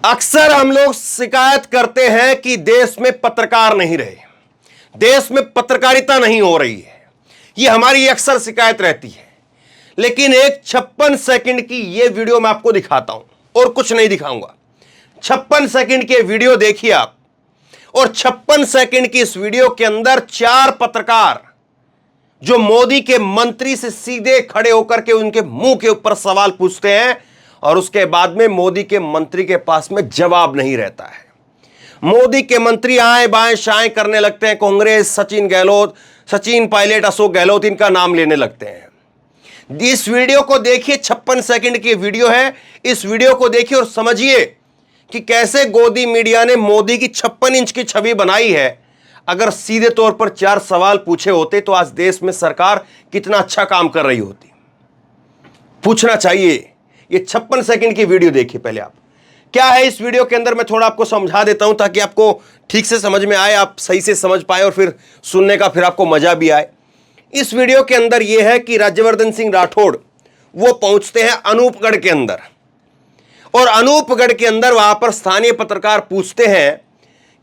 अक्सर हम लोग शिकायत करते हैं कि देश में पत्रकार नहीं रहे, देश में पत्रकारिता नहीं हो रही है। यह हमारी अक्सर शिकायत रहती है। लेकिन एक 56 सेकंड की यह वीडियो मैं आपको दिखाता हूं और कुछ नहीं दिखाऊंगा। 56 सेकंड के वीडियो देखिए आप, और 56 सेकंड की इस वीडियो के अंदर 4 पत्रकार जो मोदी के मंत्री से सीधे खड़े होकर के उनके मुंह के ऊपर सवाल पूछते हैं और उसके बाद में मोदी के मंत्री के पास में जवाब नहीं रहता है। मोदी के मंत्री आए बाएं शाएं करने लगते हैं। कांग्रेस, सचिन गहलोत, सचिन पायलट, अशोक गहलोत, इनका नाम लेने लगते हैं। इस वीडियो को देखिए, 56 सेकंड की वीडियो है। इस वीडियो को देखिए और समझिए कि कैसे गोदी मीडिया ने मोदी की 56 इंच की छवि बनाई है। अगर सीधे तौर पर 4 सवाल पूछे होते तो आज देश में सरकार कितना अच्छा काम कर रही होती। पूछना चाहिए। ये 56 सेकंड की वीडियो देखिए। पहले आप क्या है इस वीडियो के अंदर, मैं थोड़ा आपको समझा देता हूं ताकि आपको ठीक से समझ में आए, आप सही से समझ पाए और फिर सुनने का फिर आपको मजा भी आए। इस वीडियो के अंदर यह है कि राज्यवर्धन सिंह राठौड़ वो पहुंचते हैं अनूपगढ़ के अंदर, और अनूपगढ़ के अंदर वहां पर स्थानीय पत्रकार पूछते हैं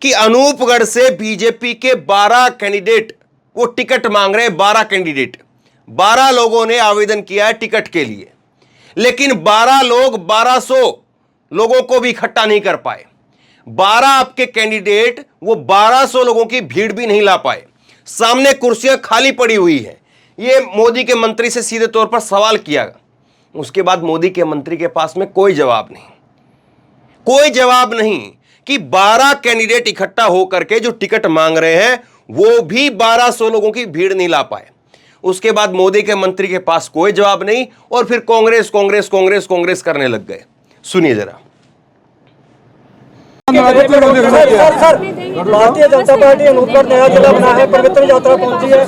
कि अनूपगढ़ से बीजेपी के 12 कैंडिडेट वो टिकट मांग रहे हैं। 12 कैंडिडेट, 12 लोगों ने आवेदन किया है टिकट के लिए, लेकिन 12 लोग 1200 लोगों को भी इकट्ठा नहीं कर पाए। 12 आपके कैंडिडेट वो 1200 लोगों की भीड़ भी नहीं ला पाए। सामने कुर्सियां खाली पड़ी हुई हैं। ये मोदी के मंत्री से सीधे तौर पर सवाल किया। उसके बाद मोदी के मंत्री के पास में कोई जवाब नहीं, कोई जवाब नहीं कि 12 कैंडिडेट इकट्ठा होकर के जो टिकट मांग रहे हैं वो भी 1200 लोगों की भीड़ नहीं ला पाए। उसके बाद मोदी के मंत्री के पास कोई जवाब नहीं और फिर कांग्रेस कांग्रेस कांग्रेस कांग्रेस करने लग गए। सुनिए जरा। भारतीय जनता पार्टी अनूपगढ़ नया जिला बना है, पवित्र यात्रा पहुंची है।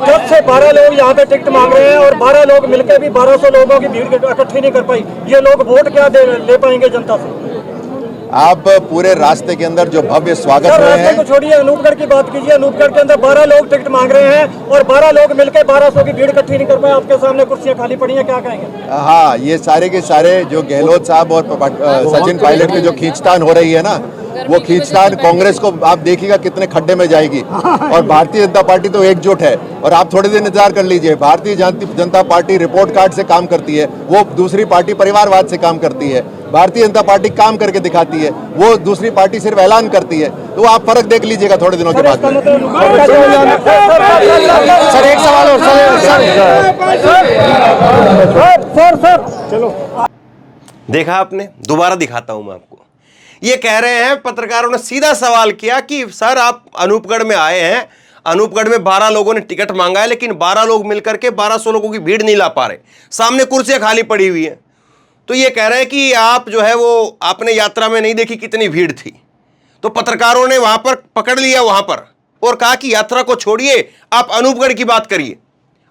जब से 12 लोग यहाँ पे टिकट मांग रहे हैं और 12 लोग मिलकर भी 1200 लोगों की भीड़ इकट्ठी नहीं कर पाई। ये लोग वोट क्या ले पाएंगे जनता से? आप पूरे रास्ते के अंदर जो भव्य स्वागत हुए हैं, रास्ते को छोड़िए, अनूपगढ़ की बात कीजिए। अनूपगढ़ के अंदर 12 लोग टिकट मांग रहे हैं और 12 लोग मिलकर 1200 की भीड़ इकट्ठी नहीं कर पाए। आपके सामने कुर्सियां खाली पड़ी हैं, क्या कहेंगे? हाँ, ये सारे के सारे जो गहलोत साहब और सचिन पायलट की जो खींचतान हो रही है ना, वो खींचतान कांग्रेस को आप देखिएगा कितने खड्डे में जाएगी। और भारतीय जनता पार्टी तो एकजुट है। और आप थोड़े दिन इंतजार कर लीजिए। Bharatiya Janata party report card से काम करती है, वो दूसरी पार्टी परिवारवाद से काम करती है। भारतीय जनता पार्टी काम करके दिखाती है, वो दूसरी पार्टी सिर्फ ऐलान करती है। तो आप फर्क देख लीजिएगा थोड़े दिनों के बाद। सर एक सवाल और सर चलो, देखा आपने, दोबारा दिखाता हूं मैं आपको। ये कह रहे हैं, पत्रकारों ने सीधा सवाल किया कि सर आप अनूपगढ़ में आए हैं, अनूपगढ़ में 12 लोगों ने टिकट मांगा है, लेकिन 12 लोग मिलकर के 1200 लोगों की भीड़ नहीं ला पा रहे। सामने कुर्सियां खाली पड़ी हुई हैं। तो ये कह रहे हैं कि आप जो है वो आपने यात्रा में नहीं देखी कितनी भीड़ थी। तो पत्रकारों ने वहां पर पकड़ लिया वहां पर और कहा कि यात्रा को छोड़िए, आप अनूपगढ़ की बात करिए।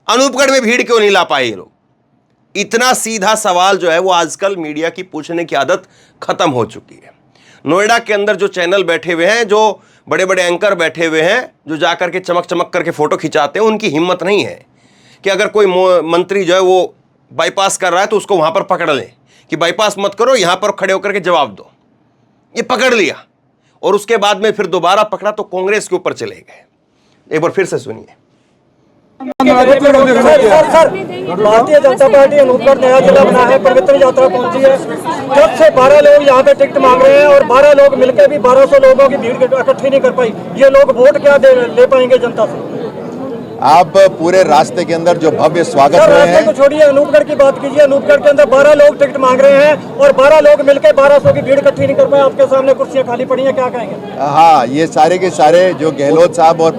अनूपगढ़ में भीड़ क्यों नहीं ला पाए ये लोग? इतना सीधा सवाल जो है वो आजकल मीडिया की पूछने की आदत खत्म हो चुकी है। नोएडा के अंदर जो चैनल बैठे हुए हैं, जो बड़े बड़े एंकर बैठे हुए हैं, जो जाकर के चमक चमक करके फोटो खिंचाते हैं, उनकी हिम्मत नहीं है कि अगर कोई मंत्री जो है वो बाईपास कर रहा है तो उसको वहां पर पकड़ लें कि बाईपास मत करो, यहां पर खड़े होकर के जवाब दो। ये पकड़ लिया और उसके बाद में फिर दोबारा पकड़ा तो कांग्रेस के ऊपर चले गए। एक बार फिर से सुनिए। भारतीय जनता पार्टी अनूपगढ़ नया जिला बना है, पवित्र यात्रा पहुंची है। जब से 12 लोग यहाँ पे टिकट मांग रहे हैं और 12 लोग मिलकर भी 1200 लोगों की भीड़ इकट्ठी नहीं कर पाई। ये लोग वोट क्या ले पाएंगे जनता से? आप पूरे रास्ते के अंदर जो भव्य स्वागत हुए रास्ते हैं, को छोड़िए, अनूपगढ़ की बात कीजिए। अनूपगढ़ के अंदर 12 लोग टिकट मांग रहे हैं और 12 लोग मिलकर 1200 की भीड़ इकट्ठी नहीं कर पाए। आपके सामने कुर्सियां खाली पड़ी हैं, क्या कहेंगे? हाँ, ये सारे के सारे जो गहलोत साहब और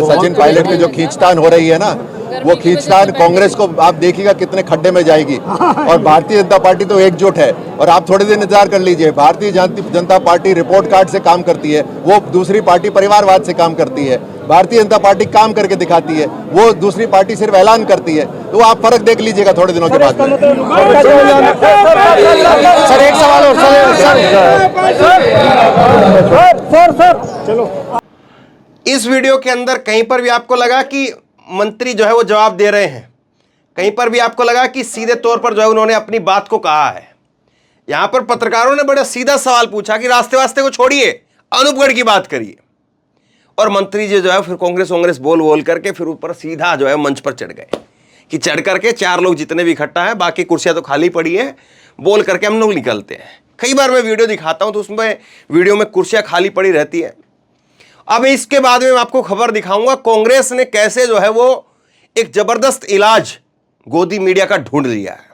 सचिन पायलट की जो खींचतान हो रही है ना, वो खींचतान कांग्रेस को आप देखिएगा कितने खड्डे में जाएगी। और भारतीय जनता पार्टी तो एकजुट है। और आप थोड़े दिन इंतजार कर लीजिए। Bharatiya Janata party report card से काम करती है, वो दूसरी पार्टी परिवारवाद से काम करती है। भारतीय जनता पार्टी काम करके दिखाती है, वो दूसरी पार्टी सिर्फ ऐलान करती है। तो आप फर्क देख लीजिएगा थोड़े दिनों के बाद। सर एक सवाल और सर चलो, इस वीडियो के अंदर कहीं पर भी आपको लगा कि मंत्री जो है वो जवाब दे रहे हैं? कहीं पर भी आपको लगा कि सीधे तौर पर जो है उन्होंने अपनी बात को कहा है? यहां पर पत्रकारों ने बड़ा सीधा सवाल पूछा कि रास्ते वास्ते को छोड़िए, अनूपगढ़ की बात करिए। और मंत्री जी जो है फिर कांग्रेस बोल बोल करके फिर ऊपर सीधा जो है मंच पर चढ़ गए कि चढ़ करके 4 लोग जितने भी इकट्ठा है, बाकी कुर्सियां तो खाली पड़ी है, बोल करके हम लोग निकलते हैं। कई बार मैं वीडियो दिखाता हूं तो उसमें वीडियो में कुर्सियां खाली पड़ी रहती है। अब इसके बाद में मैं आपको खबर दिखाऊंगा कांग्रेस ने कैसे जो है वो एक जबरदस्त इलाज गोदी मीडिया का ढूंढ लिया है,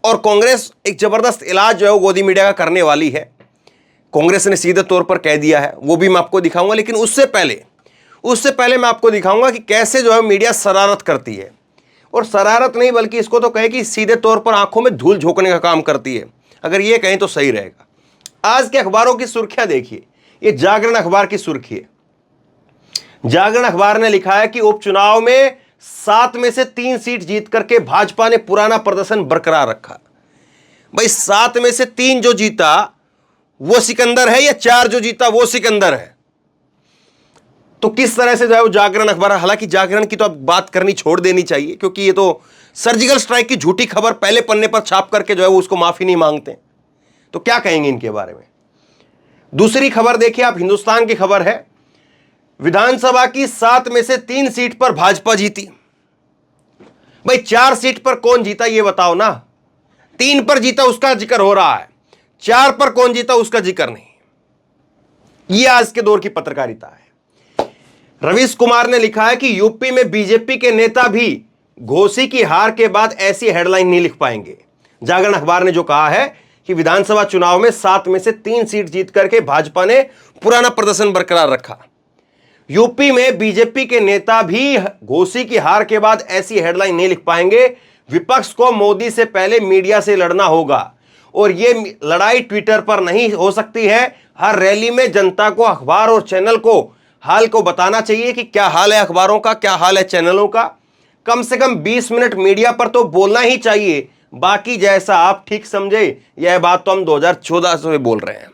और कांग्रेस एक जबरदस्त इलाज जो है वो गोदी मीडिया का करने वाली है। कांग्रेस ने सीधे तौर पर कह दिया है, वो भी मैं आपको दिखाऊंगा। लेकिन उससे पहले मैं आपको दिखाऊंगा कि कैसे जो है मीडिया शरारत करती है, और शरारत नहीं बल्कि इसको तो कहे कि सीधे तौर पर आंखों में धूल झोंकने का काम करती है। अगर ये कहें तो सही रहेगा। आज के अखबारों की सुर्खियां देखिए, ये जागरण अखबार की सुर्खी है। जागरण अखबार ने लिखा है कि उपचुनाव में 7 में से 3 सीट जीत करके भाजपा ने पुराना प्रदर्शन बरकरार रखा। भाई 7 में से 3 जो जीता वो सिकंदर है, या 4 जो जीता वो सिकंदर है? तो किस तरह से जो है वो जागरण अखबार, हालांकि जागरण की तो अब बात करनी छोड़ देनी चाहिए, क्योंकि ये तो सर्जिकल स्ट्राइक की झूठी खबर पहले पन्ने पर छाप करके जो है वो उसको माफी नहीं मांगते। तो क्या कहेंगे इनके बारे में? दूसरी खबर देखिए आप, हिंदुस्तान की खबर है, विधानसभा की 7 में से 3 सीट पर भाजपा जीती। भाई 4 सीट पर कौन जीता ये बताओ ना। 3 पर जीता उसका जिक्र हो रहा है, 4 पर कौन जीता उसका जिक्र नहीं। यह आज के दौर की पत्रकारिता है। रवीश कुमार ने लिखा है कि यूपी में बीजेपी के नेता भी घोसी की हार के बाद ऐसी हेडलाइन नहीं लिख पाएंगे। जागरण अखबार ने जो कहा है कि विधानसभा चुनाव में 7 में से 3 सीट जीत करके भाजपा ने पुराना प्रदर्शन बरकरार रखा। यूपी में बीजेपी के नेता भी घोसी की हार के बाद ऐसी हेडलाइन नहीं लिख पाएंगे। विपक्ष को मोदी से पहले मीडिया से लड़ना होगा, और यह लड़ाई ट्विटर पर नहीं हो सकती है। हर रैली में जनता को अखबार और चैनल को हाल को बताना चाहिए कि क्या हाल है अखबारों का, क्या हाल है चैनलों का। कम से कम 20 मिनट मीडिया पर तो बोलना ही चाहिए। बाकी जैसा आप ठीक समझे, यह बात तो हम 2014 से बोल रहे हैं।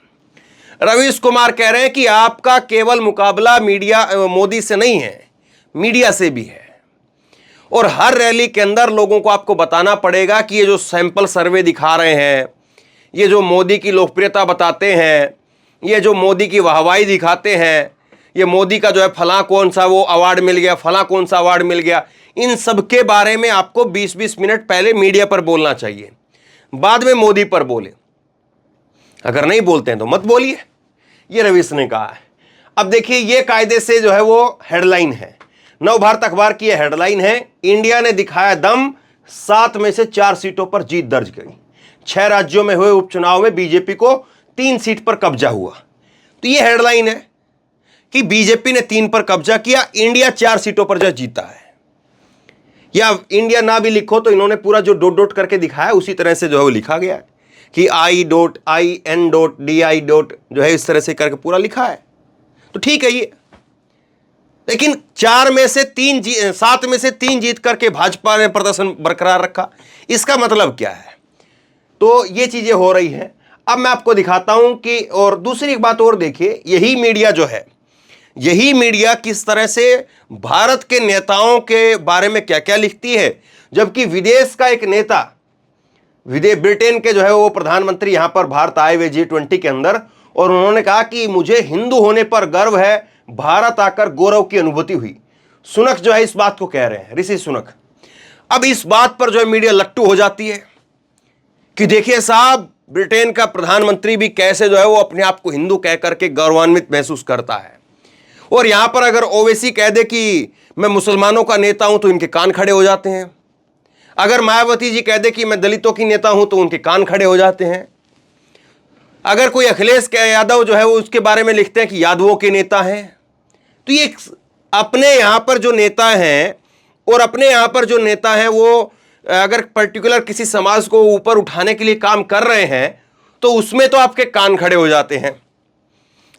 रवीश कुमार कह रहे हैं कि आपका केवल मुकाबला मोदी से नहीं है, मीडिया से भी है। और हर रैली के अंदर लोगों को आपको बताना पड़ेगा कि ये जो सैंपल सर्वे दिखा रहे हैं, ये जो मोदी की लोकप्रियता बताते हैं, ये जो मोदी की वाहवाही दिखाते हैं, ये मोदी का जो है फलां कौन सा वो अवार्ड मिल गया, फलां कौन सा अवार्ड मिल गया, इन सब के बारे में आपको 20-20 मिनट पहले मीडिया पर बोलना चाहिए, बाद में मोदी पर बोले। अगर नहीं बोलते हैं तो मत बोलिए, ये रवीश ने कहा है। अब देखिए ये कायदे से जो है वो हेडलाइन है, नवभारत अखबार की यह हेडलाइन है, इंडिया ने दिखाया दम, 7 में से 4 सीटों पर जीत दर्ज करी। 6 राज्यों में हुए उपचुनाव में बीजेपी को 3 सीट पर कब्जा हुआ। तो ये हेडलाइन है कि बीजेपी ने 3 पर कब्जा किया, इंडिया 4 सीटों पर जो जीता है। या इंडिया ना भी लिखो तो इन्होंने पूरा जो डॉट डॉट करके दिखाया उसी तरह से जो है वो लिखा गया है कि I.IN.DI. जो है इस तरह से करके पूरा लिखा है। तो ठीक है ये, लेकिन 7 में से 3 जीत करके भाजपा ने प्रदर्शन बरकरार रखा, इसका मतलब क्या है? तो ये चीजें हो रही हैं। अब मैं आपको दिखाता हूं कि, और दूसरी एक बात और देखिए, यही मीडिया जो है, यही मीडिया किस तरह से भारत के नेताओं के बारे में क्या क्या लिखती है। जबकि विदेश का एक नेता, ब्रिटेन के जो है वो प्रधानमंत्री यहां पर भारत आए हुए G20 के अंदर, और उन्होंने कहा कि मुझे हिंदू होने पर गर्व है, भारत आकर गौरव की अनुभूति हुई। सुनक जो है इस बात को कह रहे हैं, ऋषि सुनक। अब इस बात पर जो है मीडिया लट्टू हो जाती है कि देखिए साहब, ब्रिटेन का प्रधानमंत्री भी कैसे जो है वो अपने आप को हिंदू कह करके गौरवान्वित महसूस करता है। और यहां पर अगर ओवैसी कह दे कि मैं मुसलमानों का नेता हूं तो इनके कान खड़े हो जाते हैं। अगर मायावती जी कह दे कि मैं दलितों की नेता हूं तो उनके कान खड़े हो जाते हैं। अगर कोई अखिलेश यादव जो है वो उसके बारे में लिखते हैं कि यादवों के नेता हैं। तो ये अपने यहां पर जो नेता हैं, और अपने यहां पर जो नेता हैं वो अगर पर्टिकुलर किसी समाज को ऊपर उठाने के लिए काम कर रहे हैं तो उसमें तो आपके कान खड़े हो जाते हैं।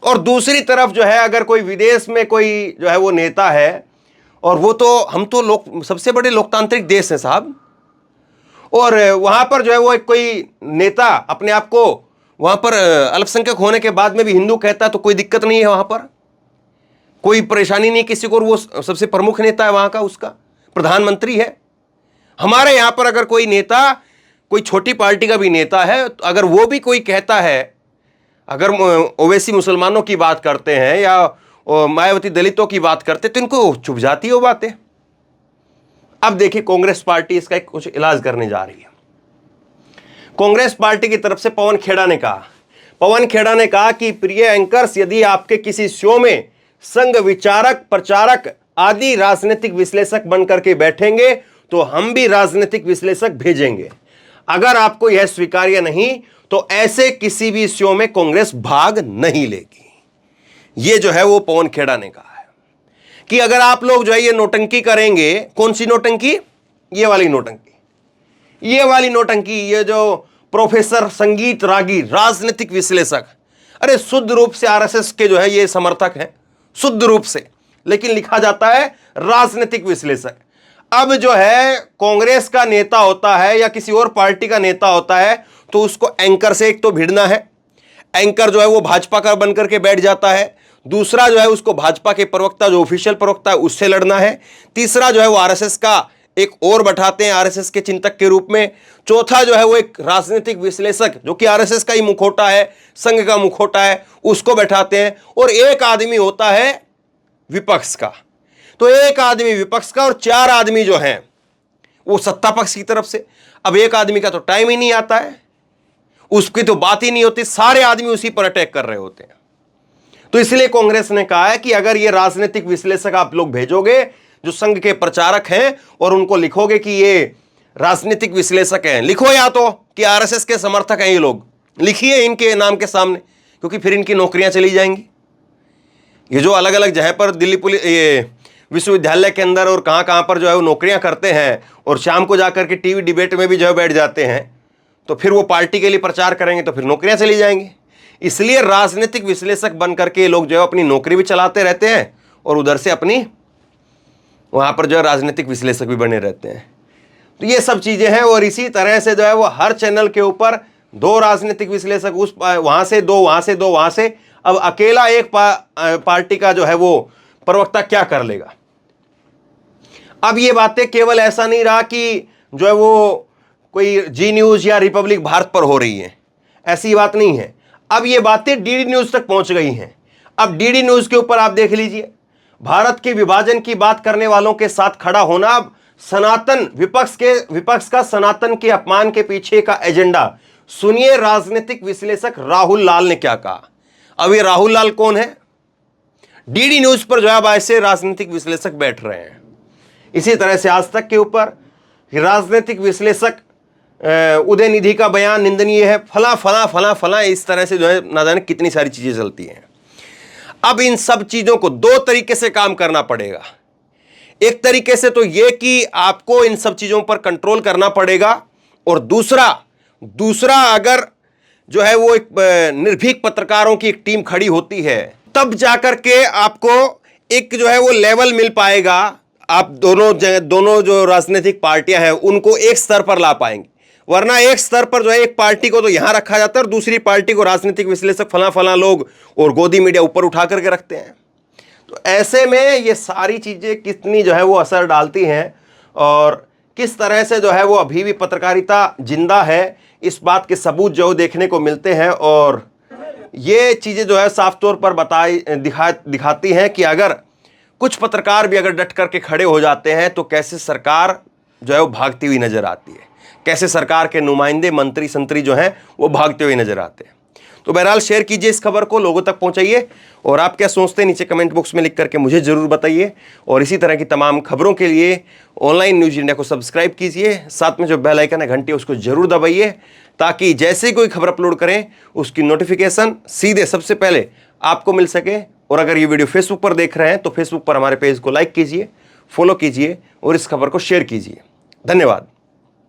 और दूसरी तरफ जो है अगर कोई विदेश में कोई जो है वो नेता है, और वो तो हम तो सबसे बड़े लोकतांत्रिक देश हैं साहब, और वहां पर जो है वो कोई नेता अपने आप को वहां पर अल्पसंख्यक होने के बाद में भी हिंदू कहता है तो कोई दिक्कत नहीं है, वहां पर कोई परेशानी नहीं किसी को, और वो सबसे प्रमुख नेता है वहां का, उसका प्रधानमंत्री है। हमारे यहां पर अगर कोई नेता कोई छोटी पार्टी का भी नेता है, तो अगर वो भी कोई कहता है, अगर ओवैसी मुसलमानों की बात करते हैं या मायावती दलितों की बात करते, तो इनको चुभ जाती है वो बातें। अब देखिए, कांग्रेस पार्टी इसका एक कुछ इलाज करने जा रही है। कांग्रेस पार्टी की तरफ से पवन खेड़ा ने कहा कि प्रिय एंकर्स, यदि आपके किसी शो में संघ विचारक, प्रचारक आदि राजनीतिक विश्लेषक बनकर के बैठेंगे तो हम भी राजनीतिक विश्लेषक भेजेंगे। अगर आपको यह स्वीकार्य नहीं तो ऐसे किसी भी शो में कांग्रेस भाग नहीं लेगी। यह जो है वो पवन खेड़ा ने कहा है कि अगर आप लोग जो है ये नोटंकी करेंगे, कौन सी नोटंकी? ये वाली नोटंकी, ये जो प्रोफेसर संगीत रागी राजनीतिक विश्लेषक, अरे शुद्ध रूप से आरएसएस के जो है ये समर्थक हैं, शुद्ध रूप से, लेकिन लिखा जाता है राजनीतिक विश्लेषक। अब जो है कांग्रेस का नेता होता है या किसी और पार्टी का नेता होता है तो उसको एंकर से एक तो भिड़ना है, एंकर जो है वो भाजपा का बनकर के बैठ जाता है, दूसरा जो है उसको भाजपा के प्रवक्ता, जो ऑफिशियल प्रवक्ता है, उससे लड़ना है, तीसरा जो है वो आरएसएस का एक और बैठाते हैं आरएसएस के चिंतक के रूप में, चौथा जो है वो एक राजनीतिक विश्लेषक जो कि आरएसएस का ही मुखौटा है, संघ का मुखौटा है, उसको बैठाते हैं, और एक आदमी होता है विपक्ष का। तो एक आदमी विपक्ष का और 4 आदमी जो हैं वो सत्ता पक्ष की तरफ से। अब एक आदमी का तो टाइम ही नहीं आता है, उसकी तो बात ही नहीं होती, सारे आदमी उसी पर अटैक कर रहे होते हैं। तो इसलिए कांग्रेस ने कहा है कि अगर ये राजनीतिक विश्लेषक आप लोग भेजोगे जो संघ के प्रचारक हैं और उनको लिखोगे कि ये राजनीतिक विश्लेषक हैं, लिखो या तो कि आरएसएस के समर्थक हैं ये लोग, लिखिए इनके नाम के सामने, क्योंकि फिर इनकी नौकरियां चली जाएंगी। ये जो अलग अलग जगह पर दिल्ली पुलिस, ये विश्वविद्यालय के अंदर और कहाँ कहाँ पर जो है वो नौकरियां करते हैं और शाम को जाकर के टीवी डिबेट में भी जो है बैठ जाते हैं, तो फिर वो पार्टी के लिए प्रचार करेंगे तो फिर नौकरियां चली जाएंगी। इसलिए राजनीतिक विश्लेषक बन करके लोग जो है अपनी नौकरी भी चलाते रहते हैं और उधर से अपनी वहाँ पर जो है राजनीतिक विश्लेषक भी बने रहते हैं। तो ये सब चीज़ें हैं, और इसी तरह से जो है वो हर चैनल के ऊपर 2 राजनीतिक विश्लेषक, उस वहाँ से 2, वहाँ से 2, वहाँ से। अब अकेला एक पार्टी का जो है वो प्रवक्ता क्या कर लेगा? अब ये बातें केवल ऐसा नहीं रहा कि जो है वो कोई जी न्यूज़ या रिपब्लिक भारत पर हो रही है, ऐसी बात नहीं है। अब ये बातें डीडी न्यूज़ तक पहुंच गई हैं। अब डीडी न्यूज़ के ऊपर आप देख लीजिए, भारत के विभाजन की बात करने वालों के साथ खड़ा होना, सनातन विपक्ष का सनातन के अपमान के पीछे का एजेंडा। सुनिए राजनीतिक विश्लेषक राहुल लाल ने क्या कहा। अब ये राहुल लाल कौन है? डीडी न्यूज़ पर जो है ऐसे राजनीतिक विश्लेषक बैठ रहे हैं। इसी तरह से आज तक के ऊपर राजनीतिक विश्लेषक उदयनिधि का बयान निंदनीय है, फला फला फला फला, इस तरह से जो है ना जाने कितनी सारी चीजें चलती हैं। अब इन सब चीजों को 2 तरीके से काम करना पड़ेगा। एक तरीके से तो यह कि आपको इन सब चीजों पर कंट्रोल करना पड़ेगा, और दूसरा अगर जो है वो एक निर्भीक पत्रकारों की एक टीम खड़ी होती है, तब जाकर के आपको एक जो है वो लेवल मिल पाएगा। आप दोनों जो राजनीतिक पार्टियां हैं उनको एक स्तर पर ला पाएंगे, वरना एक स्तर पर जो है एक पार्टी को तो यहां रखा जाता है और दूसरी पार्टी को राजनीतिक विश्लेषक फला फला लोग और गोदी मीडिया ऊपर उठा करके रखते हैं। तो ऐसे में ये सारी चीजें कितनी जो है वो असर डालती हैं और किस तरह से जो है वो अभी भी पत्रकारिता जिंदा है, इस बात के सबूत जो देखने को मिलते हैं। और ये चीजें जो है साफ तौर पर दिखाती हैं कि अगर कुछ पत्रकार भी अगर डट करके खड़े हो जाते हैं तो कैसे सरकार जो है वो भागती हुई नजर आती है, कैसे सरकार के नुमाइंदे मंत्री संतरी जो हैं वो भागते हुए नजर आते हैं। तो बहरहाल शेयर कीजिए इस खबर को, लोगों तक पहुंचाइए, और आप क्या सोचते हैं नीचे कमेंट बॉक्स में लिख करके मुझे जरूर बताइए। और इसी तरह की तमाम खबरों के लिए ऑनलाइन न्यूज़ इंडिया को सब्सक्राइब कीजिए, साथ में जो बेल आइकन है घंटी उसको जरूर दबाइए, ताकि जैसे ही कोई खबर अपलोड करें उसकी नोटिफिकेशन सीधे सबसे पहले आपको मिल सके। और अगर ये वीडियो फेसबुक पर देख रहे हैं तो फेसबुक पर हमारे पेज को लाइक कीजिए, फॉलो कीजिए और इस खबर को शेयर कीजिए। धन्यवाद।